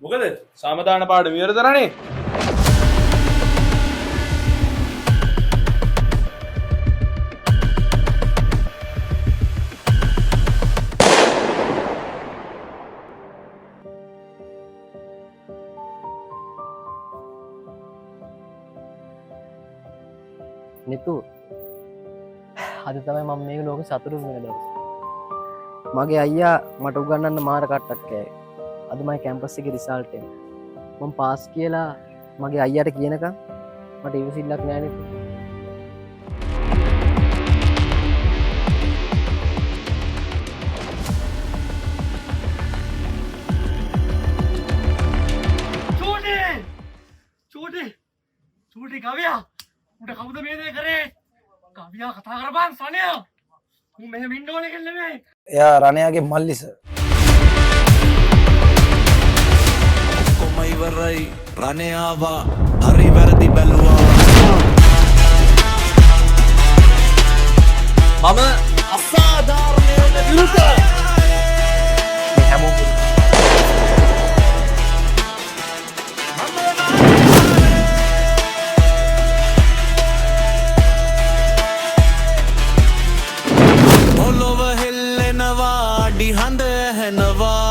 මොකද සාමදාන පාඩම ඉවර කරන්නේ? නිතු අද තමයි මම මේක ලෝක සතුටුම වෙන දවස. මගේ අයියා මට උගන්වන්න මාර කට්ටක් කෑවේ. අද මගේ කැම්පස් එකේ රිසල්ට් එක. මම පාස් කියලා මගේ අයියාට කියනකම් මට ඉවසිල්ලක් නෑ නිතු. චූටි කවියා උට කවුද මේ දේ කරේ? කවියා කතා කරපන් සනියා. උන් මෙහෙම ඉන්න ඕනේ කියලා නෙමෙයි. එයා රණයාගේ මල්ලි සර්. කොම ඉවරයි රණයාවා හරි වැරදි බැලුවා. මම අසාධාරණයට විරුද්ධයි. මේ හැමෝම ඔලොව හෙල්ලෙනවා ඩිහඳ හැනවා